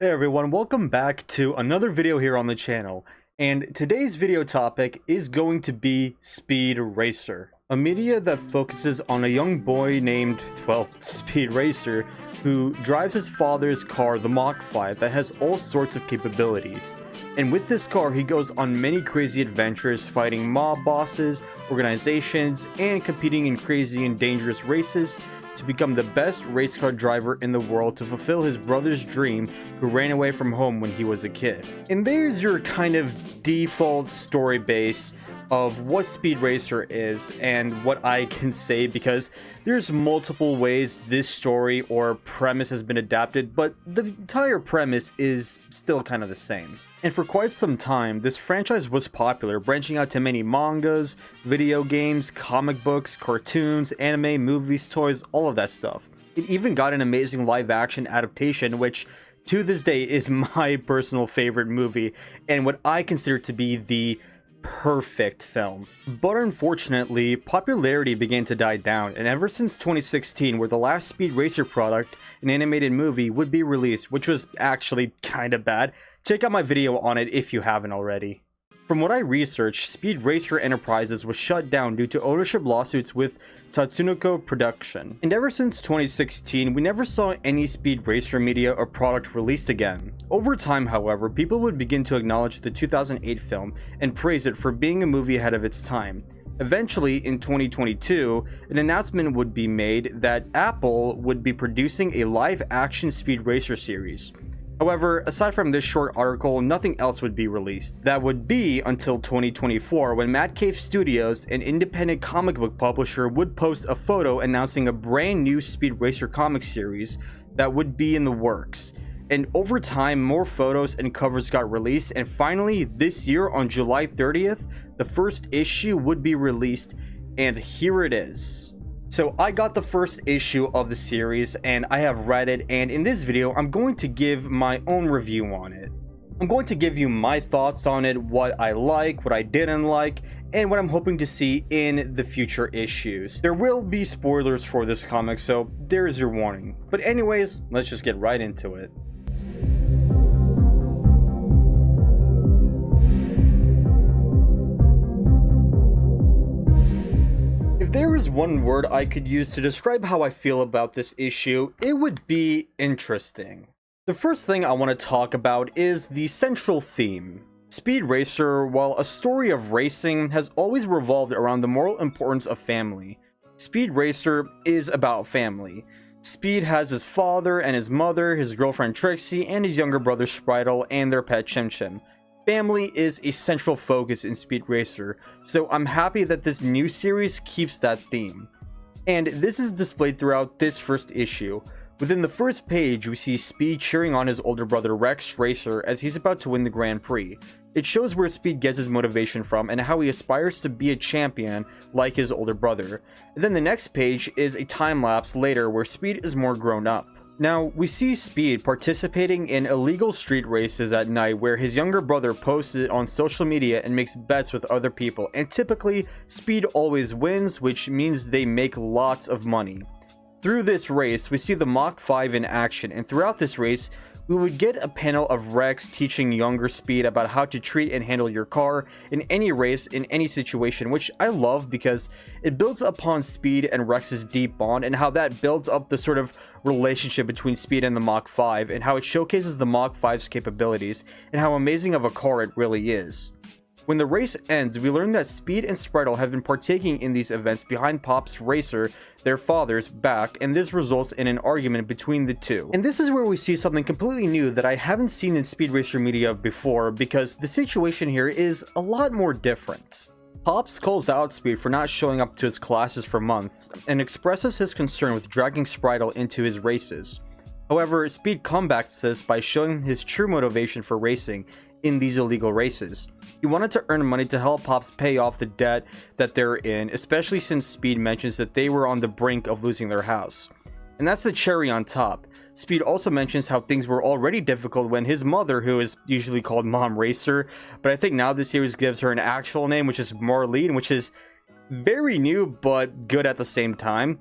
Hey everyone, welcome back to another video here on the channel, and today's video topic is going to be Speed Racer, a media that focuses on a young boy named, well, Speed Racer, who drives his father's car, the Mach 5, that has all sorts of capabilities. And with this car, he goes on many crazy adventures, fighting mob bosses, organizations, and competing in crazy and dangerous races to become the best race car driver in the world to fulfill his brother's dream, who ran away from home when he was a kid. And there's your kind of default story base of what Speed Racer is and what I can say, because there's multiple ways this story or premise has been adapted, but the entire premise is still kind of the same. And for quite some time, this franchise was popular, branching out to many mangas, video games, comic books, cartoons, anime, movies, toys, all of that stuff. It even got an amazing live-action adaptation, which to this day is my personal favorite movie, and what I consider to be the perfect film. But unfortunately, popularity began to die down, and ever since 2016, where the last Speed Racer product, an animated movie, would be released, which was actually kinda bad. Check out my video on it if you haven't already. From what I researched, Speed Racer Enterprises was shut down due to ownership lawsuits with Tatsunoko Production. And ever since 2016, we never saw any Speed Racer media or product released again. Over time, however, people would begin to acknowledge the 2008 film and praise it for being a movie ahead of its time. Eventually, in 2022, an announcement would be made that Apple would be producing a live-action Speed Racer series. However, aside from this short article, nothing else would be released. That would be until 2024, when Mad Cave Studios, an independent comic book publisher, would post a photo announcing a brand new Speed Racer comic series that would be in the works. And over time, more photos and covers got released, and finally, this year on July 30th, the first issue would be released, and here it is. So I got the first issue of the series and I have read it, and in this video I'm going to give my own review on it. I'm going to give you my thoughts on it, what I like, what I didn't like, and what I'm hoping to see in the future issues. There will be spoilers for this comic, so there's your warning. But anyways, let's just get right into it. If there is one word I could use to describe how I feel about this issue, it would be interesting. The first thing I want to talk about is the central theme. Speed Racer, while a story of racing, has always revolved around the moral importance of family. Speed Racer is about family. Speed has his father and his mother, his girlfriend Trixie, and his younger brother Spritle, and their pet Chim Chim. Family is a central focus in Speed Racer, so I'm happy that this new series keeps that theme. And this is displayed throughout this first issue. Within the first page, we see Speed cheering on his older brother Rex Racer as he's about to win the Grand Prix. It shows where Speed gets his motivation from and how he aspires to be a champion like his older brother. And then the next page is a time lapse later where Speed is more grown up. Now, we see Speed participating in illegal street races at night where his younger brother posts it on social media and makes bets with other people, and typically, Speed always wins, which means they make lots of money. Through this race, we see the Mach 5 in action, and throughout this race, we would get a panel of Rex teaching younger Speed about how to treat and handle your car in any race, in any situation, which I love because it builds upon Speed and Rex's deep bond, and how that builds up the sort of relationship between Speed and the Mach 5, and how it showcases the Mach 5's capabilities, and how amazing of a car it really is. When the race ends, we learn that Speed and Spritle have been partaking in these events behind Pop's Racer, their father's, back, and this results in an argument between the two. And this is where we see something completely new that I haven't seen in Speed Racer media before, because the situation here is a lot more different. Pops calls out Speed for not showing up to his classes for months, and expresses his concern with dragging Spritle into his races. However, Speed combats this by showing his true motivation for racing in these illegal races. He wanted to earn money to help Pops pay off the debt that they're in, especially since Speed mentions that they were on the brink of losing their house. And that's the cherry on top. Speed also mentions how things were already difficult when his mother, who is usually called Mom Racer, but I think now the series gives her an actual name, which is Marlene, which is very new but good at the same time.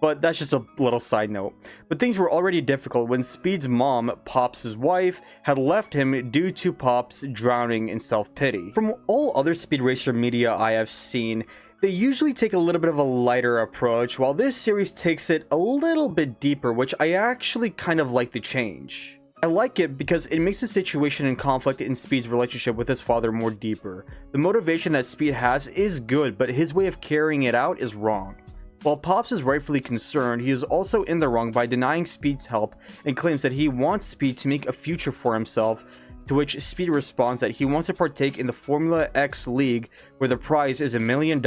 But that's just a little side note. But things were already difficult when Speed's mom, Pops' wife, had left him due to Pops drowning in self-pity. From all other Speed Racer media I have seen, they usually take a little bit of a lighter approach, while this series takes it a little bit deeper, which I actually kind of like the change. I like it because it makes the situation and conflict in Speed's relationship with his father more deeper. The motivation that Speed has is good, but his way of carrying it out is wrong. While Pops is rightfully concerned, he is also in the wrong by denying Speed's help and claims that he wants Speed to make a future for himself, to which Speed responds that he wants to partake in the Formula X League where the prize is $1 million.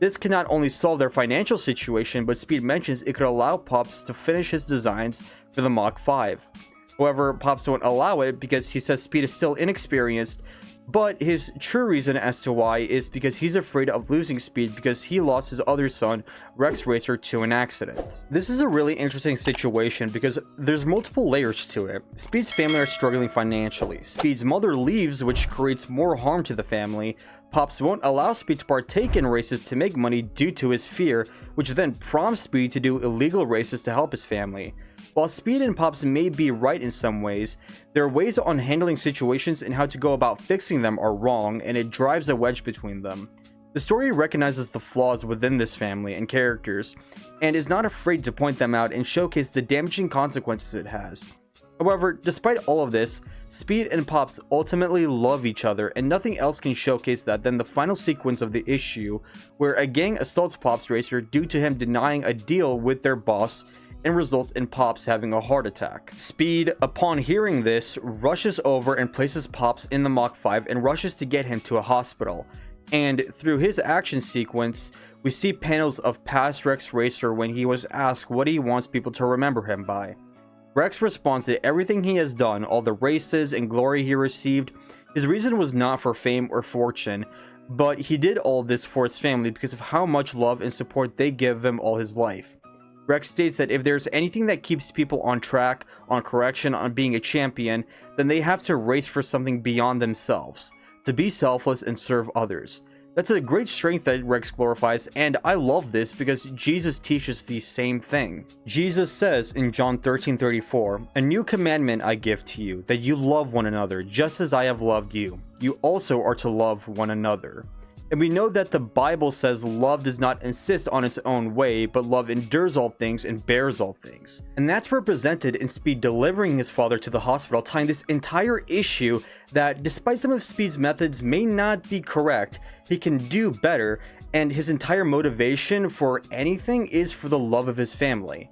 This can not only solve their financial situation, but Speed mentions it could allow Pops to finish his designs for the Mach 5. However, Pops won't allow it because he says Speed is still inexperienced, but his true reason as to why is because he's afraid of losing Speed because he lost his other son, Rex Racer, to an accident. This is a really interesting situation because there's multiple layers to it. Speed's family are struggling financially. Speed's mother leaves, which creates more harm to the family. Pops won't allow Speed to partake in races to make money due to his fear, which then prompts Speed to do illegal races to help his family. While Speed and Pops may be right in some ways, their ways on handling situations and how to go about fixing them are wrong, and it drives a wedge between them. The story recognizes the flaws within this family and characters, and is not afraid to point them out and showcase the damaging consequences it has. However, despite all of this, Speed and Pops ultimately love each other, and nothing else can showcase that than the final sequence of the issue, where a gang assaults Pops Racer due to him denying a deal with their boss, and results in Pops having a heart attack. Speed, upon hearing this, rushes over and places Pops in the Mach 5 and rushes to get him to a hospital. And through his action sequence, we see panels of past Rex Racer when he was asked what he wants people to remember him by. Rex responds that everything he has done, all the races and glory he received, his reason was not for fame or fortune, but he did all this for his family because of how much love and support they give him all his life. Rex states that if there's anything that keeps people on track, on correction, on being a champion, then they have to race for something beyond themselves, to be selfless and serve others. That's a great strength that Rex glorifies, and I love this because Jesus teaches the same thing. Jesus says in John 13:34, "A new commandment I give to you, that you love one another, just as I have loved you. You also are to love one another." And we know that the Bible says love does not insist on its own way, but love endures all things and bears all things. And that's represented in Speed delivering his father to the hospital, tying this entire issue that despite some of Speed's methods may not be correct, he can do better, and his entire motivation for anything is for the love of his family.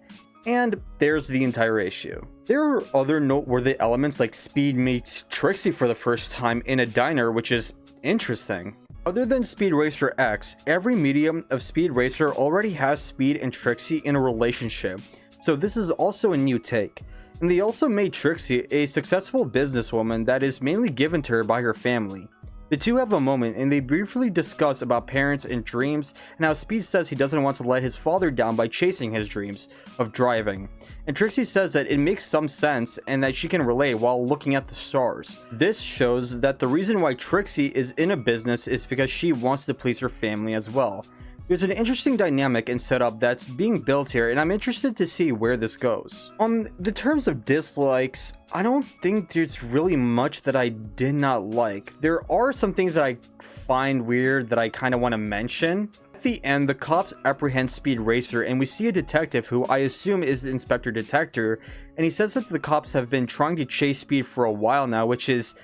And there's the entire issue. There are other noteworthy elements like Speed meets Trixie for the first time in a diner, which is interesting. Other than Speed Racer X, every medium of Speed Racer already has Speed and Trixie in a relationship, so this is also a new take. And they also made Trixie a successful businesswoman that is mainly given to her by her family. The two have a moment and they briefly discuss about parents and dreams and how Speed says he doesn't want to let his father down by chasing his dreams of driving. And Trixie says that it makes some sense and that she can relate while looking at the stars. This shows that the reason why Trixie is in a business is because she wants to please her family as well. There's an interesting dynamic and setup that's being built here, and I'm interested to see where this goes. On the terms of dislikes, I don't think there's really much that I did not like. There are some things that I find weird that I kind of want to mention. At the end, the cops apprehend Speed Racer, and we see a detective who I assume is Inspector Detector, and he says that the cops have been trying to chase Speed for a while now, which is,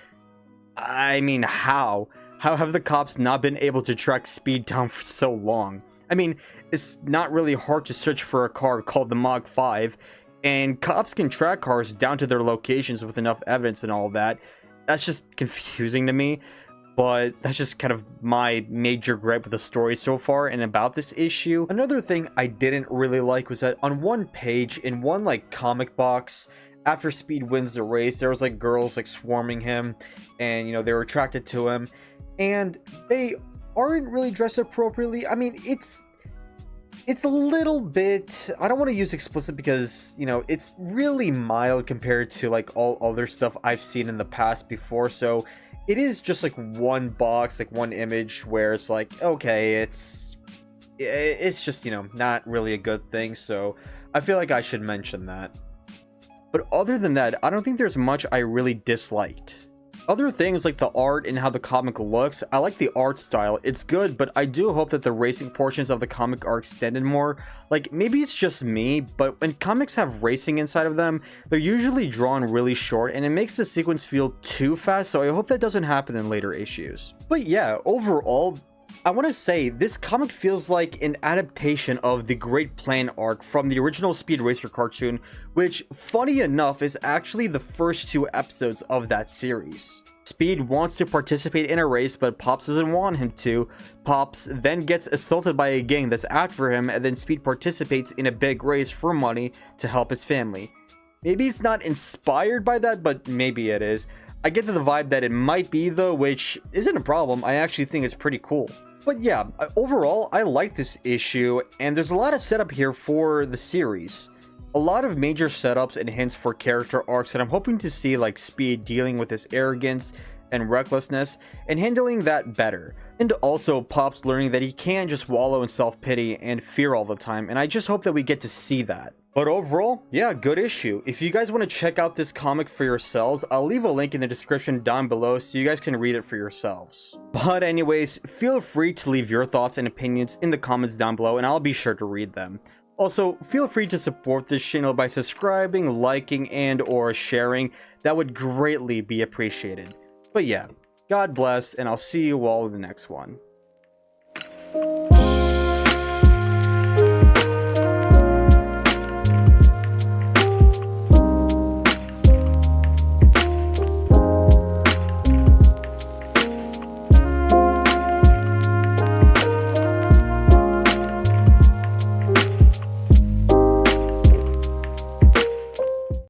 I mean, how? How have the cops not been able to track Speed down for so long? I mean, it's not really hard to search for a car called the Mach 5, and cops can track cars down to their locations with enough evidence and all that. That's just confusing to me, but that's just kind of my major gripe with the story so far and about this issue. Another thing I didn't really like was that on one page, in one like comic box, after Speed wins the race, there was like girls like swarming him, and you know, they were attracted to him. And they aren't really dressed appropriately. I mean, it's a little bit, I don't want to use explicit because, you know, it's really mild compared to like all other stuff I've seen in the past before. So it is just like one box, like one image where it's like, okay, it's it's just, not really a good thing, so I feel like I should mention that. But other than that, I don't think there's much I really disliked. Other things like the art and how the comic looks, I like the art style, it's good, but I do hope that the racing portions of the comic are extended more. Like, maybe it's just me, but when comics have racing inside of them, they're usually drawn really short and it makes the sequence feel too fast, so I hope that doesn't happen in later issues. But yeah, overall, I want to say this comic feels like an adaptation of the Great Plan arc from the original Speed Racer cartoon, which, funny enough, is actually the first 2 episodes of that series. Speed wants to participate in a race, but Pops doesn't want him to. Pops then gets assaulted by a gang that's after him, and then Speed participates in a big race for money to help his family. Maybe it's not inspired by that, but maybe it is. I get the vibe that it might be though, which isn't a problem. I actually think it's pretty cool. But yeah, overall, I like this issue, and there's a lot of setup here for the series. A lot of major setups and hints for character arcs that I'm hoping to see, like Speed dealing with his arrogance and recklessness, and handling that better. And also Pops learning that he can't just wallow in self-pity and fear all the time, and I just hope that we get to see that. But overall, yeah, good issue. If you guys want to check out this comic for yourselves, I'll leave a link in the description down below so you guys can read it for yourselves. But anyways, feel free to leave your thoughts and opinions in the comments down below and I'll be sure to read them. Also, feel free to support this channel by subscribing, liking, and or sharing. That would greatly be appreciated. But yeah, God bless, and I'll see you all in the next one.